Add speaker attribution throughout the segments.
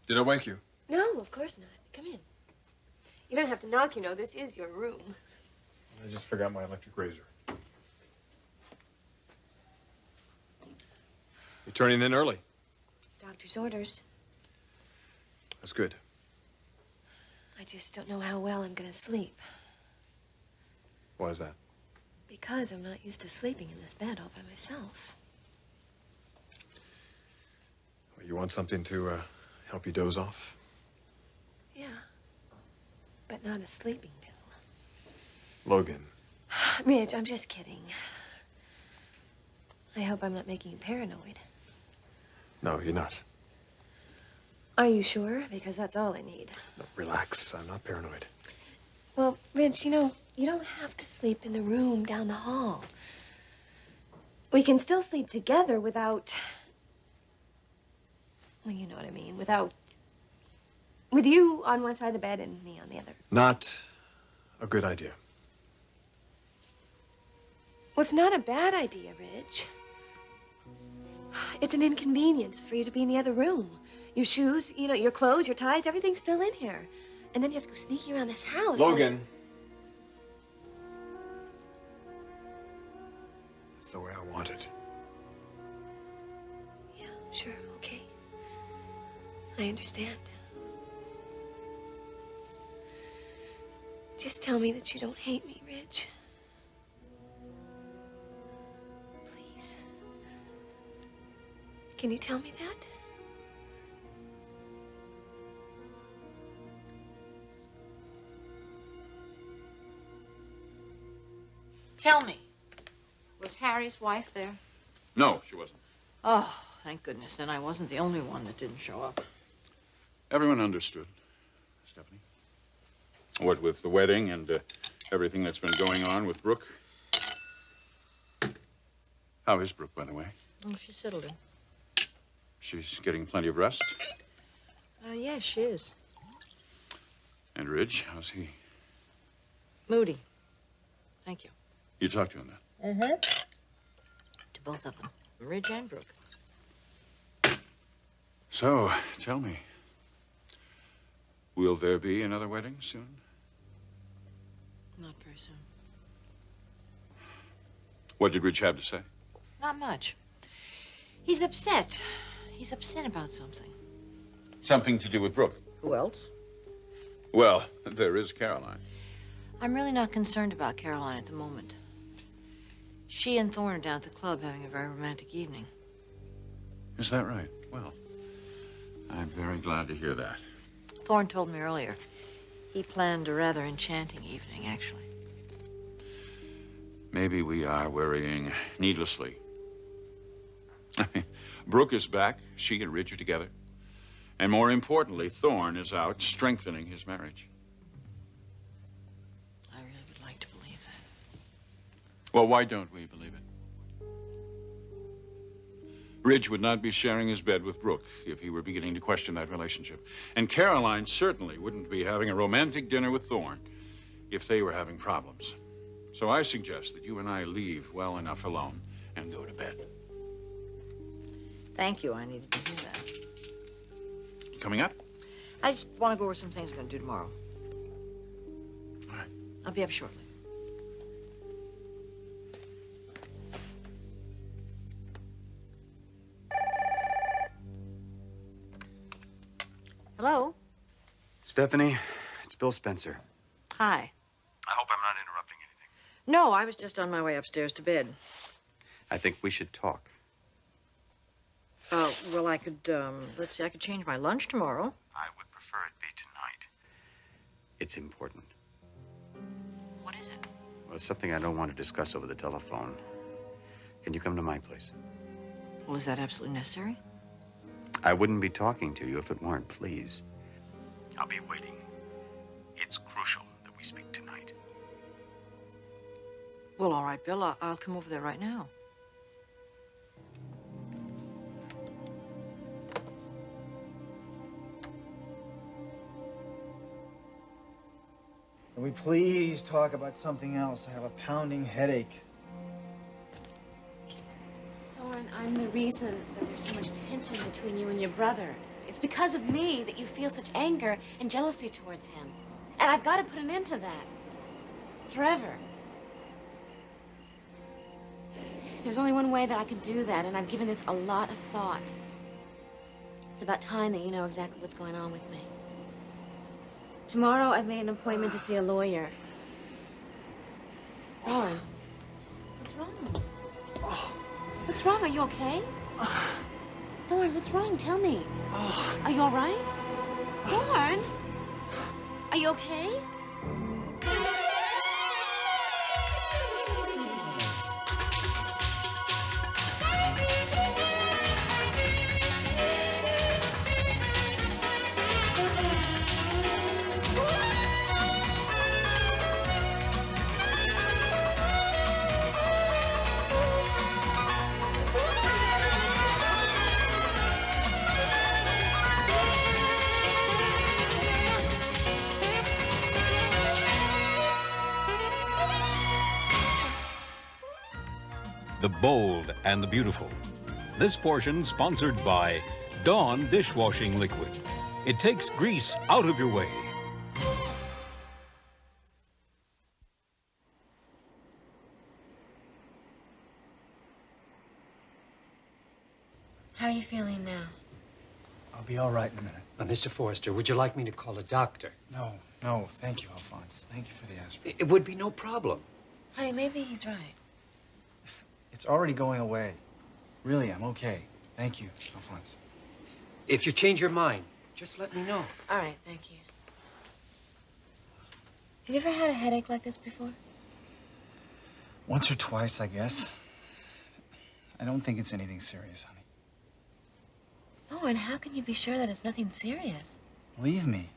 Speaker 1: Did I wake you?
Speaker 2: No, of course not. Come in. You don't have to knock, you know. This is your room.
Speaker 1: I just forgot my electric razor. You're turning in early.
Speaker 2: Doctor's orders.
Speaker 1: That's good.
Speaker 2: I just don't know how well I'm gonna sleep.
Speaker 1: Why is that?
Speaker 2: Because I'm not used to sleeping in this bed all by myself.
Speaker 1: Well, you want something to help you doze off?
Speaker 2: Yeah. But not a sleeping pill.
Speaker 1: Logan.
Speaker 2: Rich, I'm just kidding. I hope I'm not making you paranoid.
Speaker 1: No, you're not.
Speaker 2: Are you sure? Because that's all I need.
Speaker 1: No, relax. I'm not paranoid.
Speaker 2: Well, Rich, you know, you don't have to sleep in the room down the hall. We can still sleep together without... Well, you know what I mean. With you on one side of the bed and me on the other.
Speaker 1: Not a good idea.
Speaker 2: Well, it's not a bad idea, Rich. It's an inconvenience for you to be in the other room. Your shoes, you know, your clothes, your ties, everything's still in here. And then you have to go sneaking around this house.
Speaker 1: Logan. It's the way I want it.
Speaker 2: Yeah, sure, okay. I understand. Just tell me that you don't hate me, Rich. Please. Can you tell me that?
Speaker 3: Tell me, was Harry's wife there?
Speaker 4: No, she wasn't.
Speaker 3: Oh, thank goodness. Then I wasn't the only one that didn't show up.
Speaker 4: Everyone understood, Stephanie. What with the wedding and everything that's been going on with Brooke. How is Brooke, by the way?
Speaker 3: Oh, she's settled in.
Speaker 4: She's getting plenty of rest?
Speaker 3: Yes, she is.
Speaker 4: And Ridge, how's he?
Speaker 3: Moody. Thank you.
Speaker 4: You talked to him then?
Speaker 3: Mm-hmm. To both of them, Ridge and Brooke.
Speaker 4: So, tell me, will there be another wedding soon?
Speaker 3: Not very soon.
Speaker 4: What did Ridge have to say?
Speaker 3: Not much. He's upset. He's upset about something.
Speaker 4: Something to do with Brooke?
Speaker 3: Who else?
Speaker 4: Well, there is Caroline.
Speaker 3: I'm really not concerned about Caroline at the moment. She and Thorne are down at the club having a very romantic evening.
Speaker 4: Is that right? Well, I'm very glad to hear that.
Speaker 3: Thorne told me earlier. He planned a rather enchanting evening, actually.
Speaker 4: Maybe we are worrying needlessly. Brooke is back. She and Ridge are together. And more importantly, Thorne is out strengthening his marriage.
Speaker 3: I really would like to believe that.
Speaker 4: Well, why don't we believe it? Ridge would not be sharing his bed with Brooke if he were beginning to question that relationship. And Caroline certainly wouldn't be having a romantic dinner with Thorne if they were having problems. So I suggest that you and I leave well enough alone and go to bed.
Speaker 3: Thank you. I needed to hear that.
Speaker 4: Coming up?
Speaker 3: I just want to go over some things we're going to do tomorrow.
Speaker 4: All right.
Speaker 3: I'll be up shortly. Hello?
Speaker 5: Stephanie, it's Bill Spencer.
Speaker 3: Hi.
Speaker 5: I hope I'm not interrupting anything.
Speaker 3: No, I was just on my way upstairs to bed.
Speaker 5: I think we should talk.
Speaker 3: Well, I could, let's see, I could change my lunch tomorrow.
Speaker 5: I would prefer it be tonight. It's important.
Speaker 3: What is it?
Speaker 5: Well, it's something I don't want to discuss over the telephone. Can you come to my place?
Speaker 3: Well, is that absolutely necessary?
Speaker 5: I wouldn't be talking to you if it weren't, please. I'll be waiting. It's crucial that we speak tonight.
Speaker 3: Well, all right, Bill, I'll come over there right now.
Speaker 6: Can we please talk about something else? I have a pounding headache.
Speaker 2: Thorne, I'm the reason that there's so much tension between you and your brother. It's because of me that you feel such anger and jealousy towards him. And I've got to put an end to that. Forever. There's only one way that I could do that, and I've given this a lot of thought. It's about time that you know exactly what's going on with me. Tomorrow, I've made an appointment to see a lawyer. Thorne, what's wrong? What's wrong? Are you okay? Thorne, what's wrong? Tell me. Are you all right? Thorne? Are you okay?
Speaker 7: The bold and the beautiful. This portion sponsored by Dawn Dishwashing Liquid. It takes grease out of your way.
Speaker 2: How are you feeling now?
Speaker 6: I'll be all right in a minute.
Speaker 8: Mr. Forrester, would you like me to call a doctor?
Speaker 6: No, thank you, Alphonse. Thank you for the aspirin.
Speaker 8: It would be no problem.
Speaker 2: Honey, maybe he's right.
Speaker 6: It's already going away. Really, I'm okay. Thank you, Alphonse.
Speaker 8: If you change your mind, just let me know.
Speaker 2: All right, thank you. Have you ever had a headache like this before?
Speaker 6: Once or twice, I guess. I don't think it's anything serious, honey.
Speaker 2: Thorne, how can you be sure that it's nothing serious?
Speaker 6: Believe me,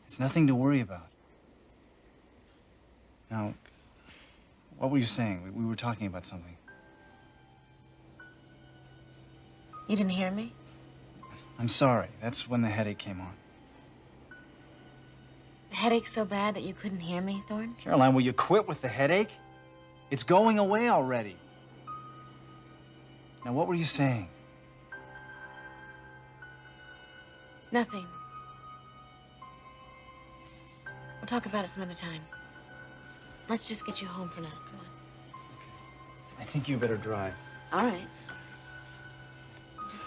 Speaker 6: it's nothing to worry about. Now, what were you saying? We were talking about something.
Speaker 2: You didn't hear me?
Speaker 6: I'm sorry. That's when the headache came on.
Speaker 2: The headache's so bad that you couldn't hear me, Thorne?
Speaker 6: Caroline, will you quit with the headache? It's going away already. Now, what were you saying?
Speaker 2: Nothing. We'll talk about it some other time. Let's just get you home for now. Come on.
Speaker 6: I think you better drive.
Speaker 2: All right. Just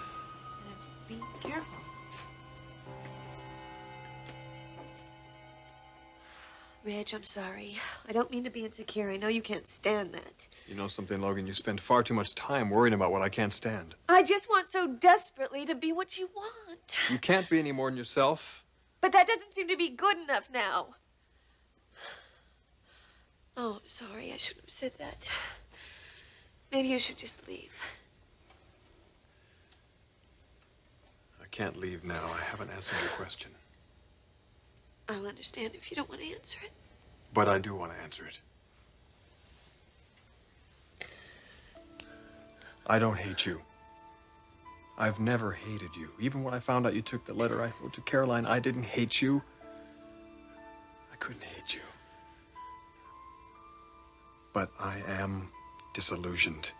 Speaker 2: be careful. Ridge, I'm sorry. I don't mean to be insecure. I know you can't stand that.
Speaker 1: You know something, Logan? You spend far too much time worrying about what I can't stand.
Speaker 2: I just want so desperately to be what you want.
Speaker 1: You can't be any more than yourself.
Speaker 2: But that doesn't seem to be good enough now. Oh, I'm sorry. I shouldn't have said that. Maybe you should just leave.
Speaker 1: I can't leave now. I haven't answered your question.
Speaker 2: I'll understand if you don't want to answer it.
Speaker 1: But I do want to answer it. I don't hate you. I've never hated you. Even when I found out you took the letter I wrote to Caroline, I didn't hate you. I couldn't hate you. But I am disillusioned.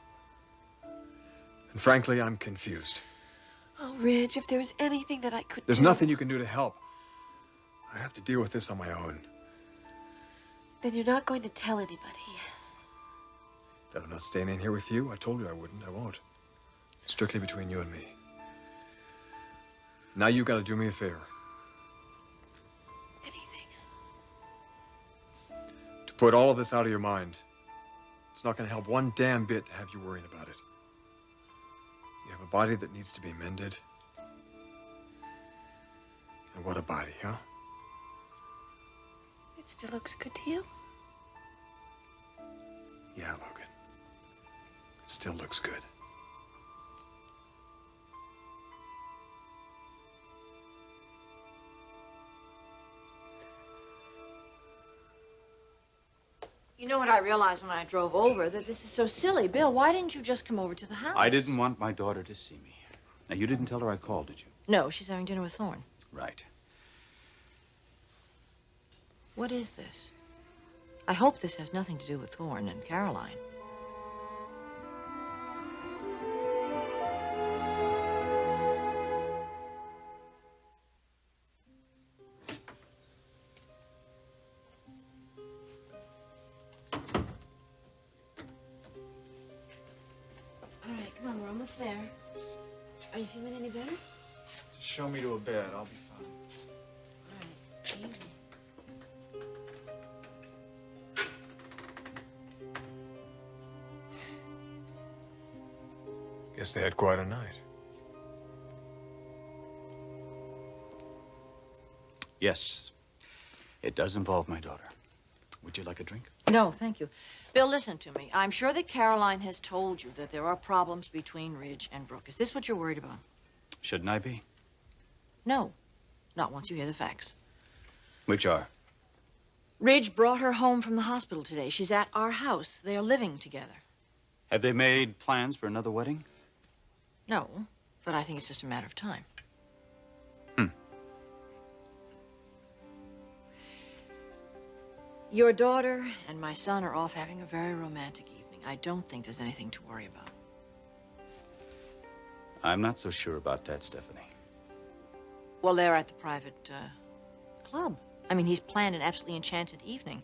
Speaker 1: And frankly, I'm confused.
Speaker 2: Oh, Ridge, if there was anything that I could
Speaker 1: There's
Speaker 2: do...
Speaker 1: nothing you can do to help. I have to deal with this on my own.
Speaker 2: Then you're not going to tell anybody.
Speaker 1: That I'm not staying in here with you? I told you I wouldn't. I won't. Strictly between you and me. Now you gotta do me a favor.
Speaker 2: Anything.
Speaker 1: To put all of this out of your mind. It's not gonna help one damn bit to have you worrying about it. You have a body that needs to be mended. And what a body, huh?
Speaker 2: It still looks good to you?
Speaker 1: Yeah, Logan. It still looks good.
Speaker 3: You know what I realized when I drove over? That this is so silly. Bill, why didn't you just come over to the house?
Speaker 5: I didn't want my daughter to see me. Now, you didn't tell her I called, did you?
Speaker 3: No, she's having dinner with Thorne.
Speaker 5: Right.
Speaker 3: What is this? I hope this has nothing to do with Thorne and Caroline.
Speaker 2: there. Are you feeling any better?
Speaker 1: Just show me to a bed. I'll be fine.
Speaker 2: All right, easy.
Speaker 1: Guess they had quite a night.
Speaker 5: Yes, it does involve my daughter. Would you like a drink?
Speaker 3: No, thank you. Bill, listen to me. I'm sure that Caroline has told you that there are problems between Ridge and Brooke. Is this what you're worried about?
Speaker 5: Shouldn't I be?
Speaker 3: No, not once you hear the facts.
Speaker 5: Which are?
Speaker 3: Ridge brought her home from the hospital today. She's at our house. They are living together.
Speaker 5: Have they made plans for another wedding?
Speaker 3: No, but I think it's just a matter of time. Your daughter and my son are off having a very romantic evening. I don't think there's anything to worry about.
Speaker 5: I'm not so sure about that, Stephanie.
Speaker 3: Well, they're at the private club. I mean, he's planned an absolutely enchanted evening.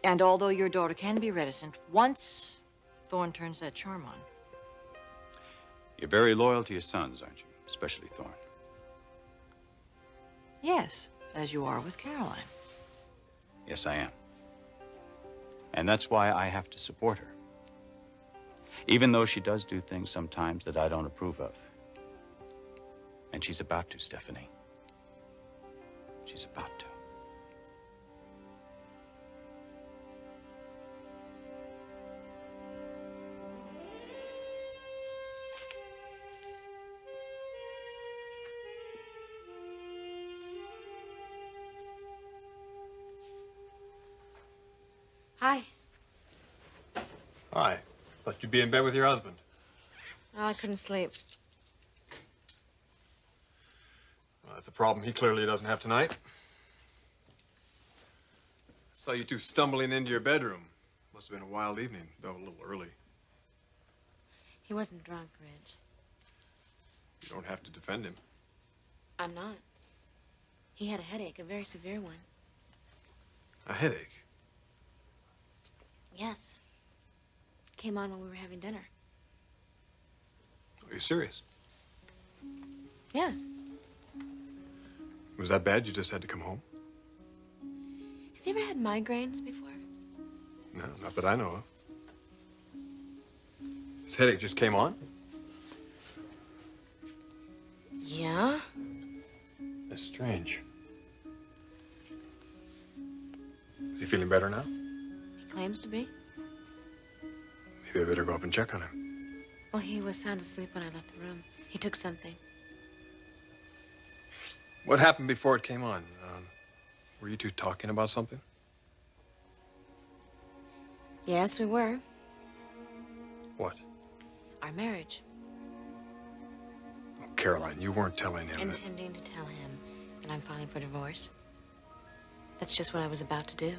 Speaker 3: And although your daughter can be reticent, once Thorne turns that charm on.
Speaker 5: You're very loyal to your sons, aren't you? Especially Thorne.
Speaker 3: Yes, as you are with Caroline.
Speaker 5: Yes, I am. And that's why I have to support her. Even though she does do things sometimes that I don't approve of. And she's about to, Stephanie. She's about to.
Speaker 2: Hi.
Speaker 1: Hi. Thought you'd be in bed with your husband.
Speaker 2: Oh, I couldn't sleep.
Speaker 1: Well, that's a problem he clearly doesn't have tonight. I saw you two stumbling into your bedroom. Must have been a wild evening, though a little early.
Speaker 2: He wasn't drunk, Ridge.
Speaker 1: You don't have to defend him.
Speaker 2: I'm not. He had a headache, a very severe one.
Speaker 1: A headache?
Speaker 2: Yes. Came on when we were having dinner.
Speaker 1: Are you serious?
Speaker 2: Yes.
Speaker 1: Was that bad? You just had to come home?
Speaker 2: Has he ever had migraines before?
Speaker 1: No, not that I know of. His headache just came on?
Speaker 2: Yeah.
Speaker 1: That's strange. Is he feeling better now?
Speaker 2: He claims to be.
Speaker 1: Maybe I better go up and check on him.
Speaker 2: Well, he was sound asleep when I left the room. He took something.
Speaker 1: What happened before it came on? Were you two talking about something?
Speaker 2: Yes, we were.
Speaker 1: What?
Speaker 2: Our marriage.
Speaker 1: Oh, Caroline, you weren't telling him that...
Speaker 2: Intending to tell him that I'm filing for divorce. That's just what I was about to do.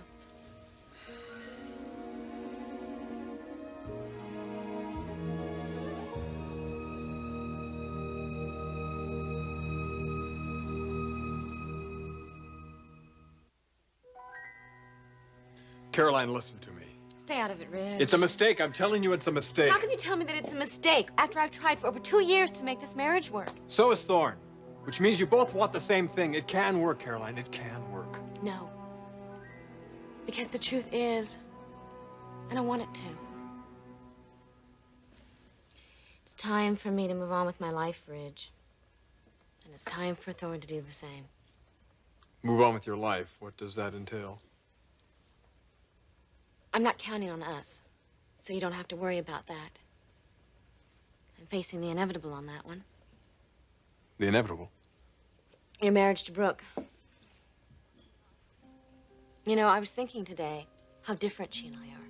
Speaker 1: Caroline, listen to me.
Speaker 2: Stay out of it, Ridge.
Speaker 1: It's a mistake. I'm telling you it's a mistake.
Speaker 2: How can you tell me that it's a mistake after I've tried for over 2 years to make this marriage work?
Speaker 1: So is Thorne. Which means you both want the same thing. It can work, Caroline. It can work.
Speaker 2: No. Because the truth is, I don't want it to. It's time for me to move on with my life, Ridge. And it's time for Thorne to do the same.
Speaker 1: Move on with your life. What does that entail?
Speaker 2: I'm not counting on us, so you don't have to worry about that. I'm facing the inevitable on that one.
Speaker 1: The inevitable?
Speaker 2: Your marriage to Brooke. You know, I was thinking today how different she and I are.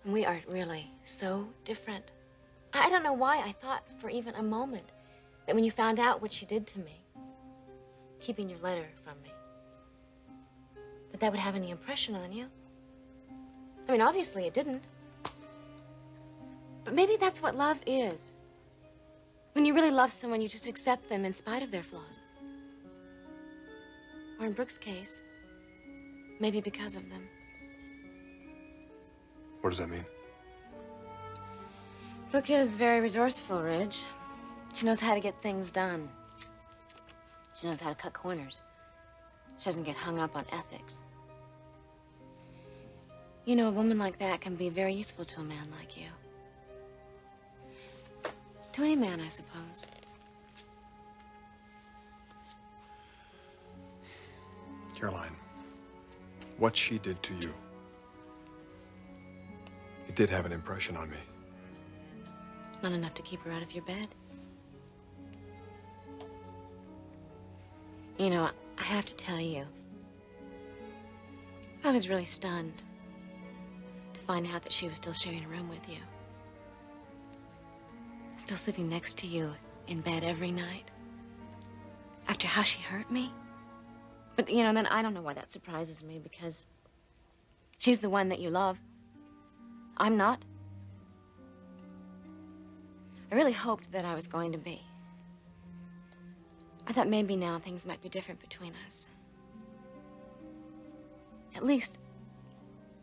Speaker 2: And we are really so different. I don't know why I thought for even a moment that when you found out what she did to me, keeping your letter from me, that would have any impression on you. I mean, obviously it didn't. But maybe that's what love is. When you really love someone, you just accept them in spite of their flaws. Or in Brooke's case, maybe because of them.
Speaker 1: What does that mean?
Speaker 2: Brooke is very resourceful, Ridge. She knows how to get things done. She knows how to cut corners. She doesn't get hung up on ethics. You know, a woman like that can be very useful to a man like you. To any man, I suppose.
Speaker 1: Caroline, what she did to you, it did have an impression on me.
Speaker 2: Not enough to keep her out of your bed. You know, I have to tell you, I was really stunned to find out that she was still sharing a room with you. Still sleeping next to you in bed every night. After how she hurt me. But, you know, then I don't know why that surprises me, because she's the one that you love. I'm not. I really hoped that I was going to be. I thought maybe now things might be different between us. At least,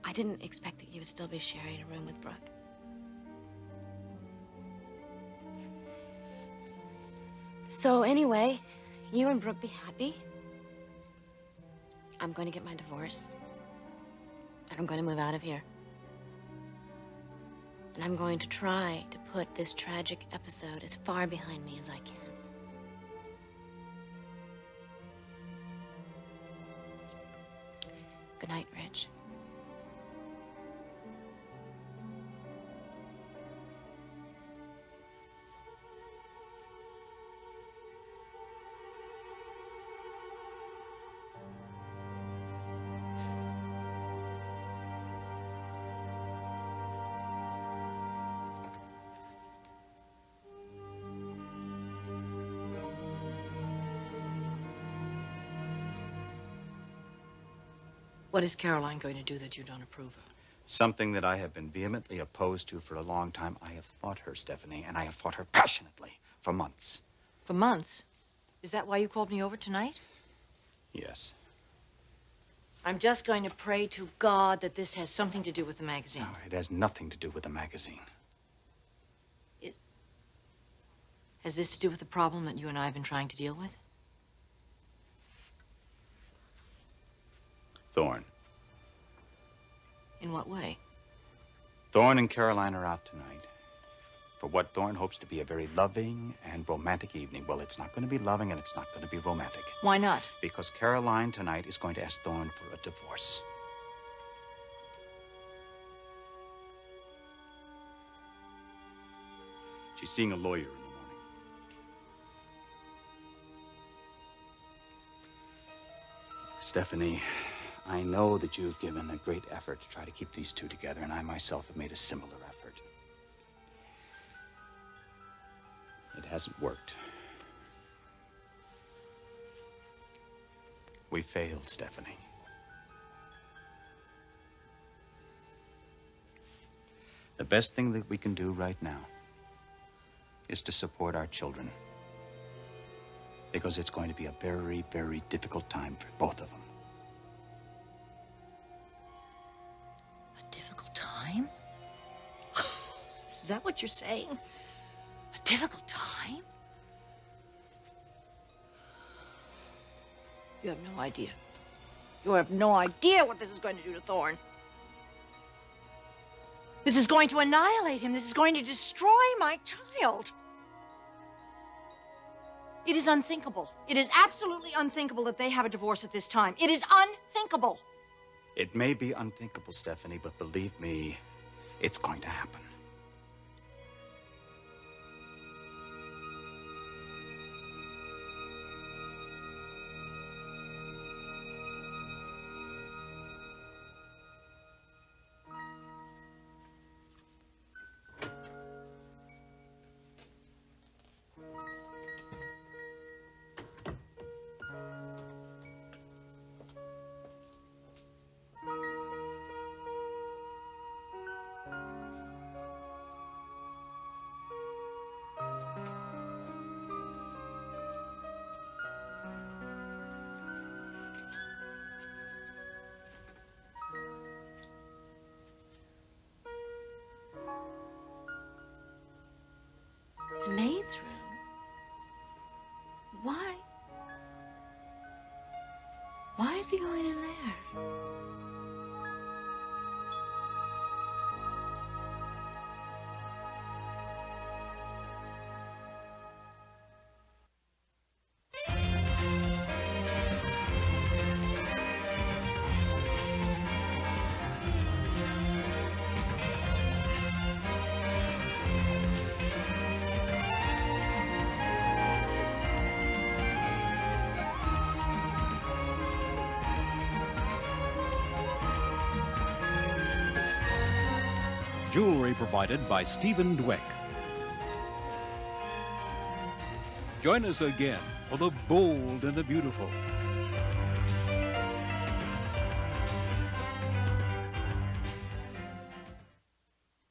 Speaker 2: I didn't expect that you would still be sharing a room with Brooke. So anyway, you and Brooke be happy. I'm going to get my divorce. And I'm going to move out of here. And I'm going to try to put this tragic episode as far behind me as I can. Good night, Rich.
Speaker 3: What is Caroline going to do that you don't approve of?
Speaker 5: Something that I have been vehemently opposed to for a long time. I have fought her, Stephanie, and I have fought her passionately for months.
Speaker 3: For months? Is that why you called me over tonight?
Speaker 5: Yes.
Speaker 3: I'm just going to pray to God that this has something to do with the magazine.
Speaker 5: No, it has nothing to do with the magazine.
Speaker 3: Has this to do with the problem that you and I have been trying to deal with?
Speaker 5: Thorne.
Speaker 3: In what way?
Speaker 5: Thorne and Caroline are out tonight for what Thorne hopes to be a very loving and romantic evening. Well, it's not going to be loving and it's not going to be romantic.
Speaker 3: Why not?
Speaker 5: Because Caroline tonight is going to ask Thorne for a divorce. She's seeing a lawyer in the morning. Stephanie, I know that you've given a great effort to try to keep these two together, and I myself have made a similar effort. It hasn't worked. We failed, Stephanie. The best thing that we can do right now is to support our children. Because it's going to be a very, very difficult time for both of them.
Speaker 3: A difficult time? Is that what you're saying? A difficult time? You have no idea. You have no idea what this is going to do to Thorne. This is going to annihilate him. This is going to destroy my child. It is unthinkable. It is absolutely unthinkable that they have a divorce at this time. It is unthinkable.
Speaker 5: It may be unthinkable, Stephanie, but believe me, it's going to happen.
Speaker 2: is he going in there?
Speaker 7: Jewelry provided by Stephen Dweck. Join us again for The Bold and the Beautiful.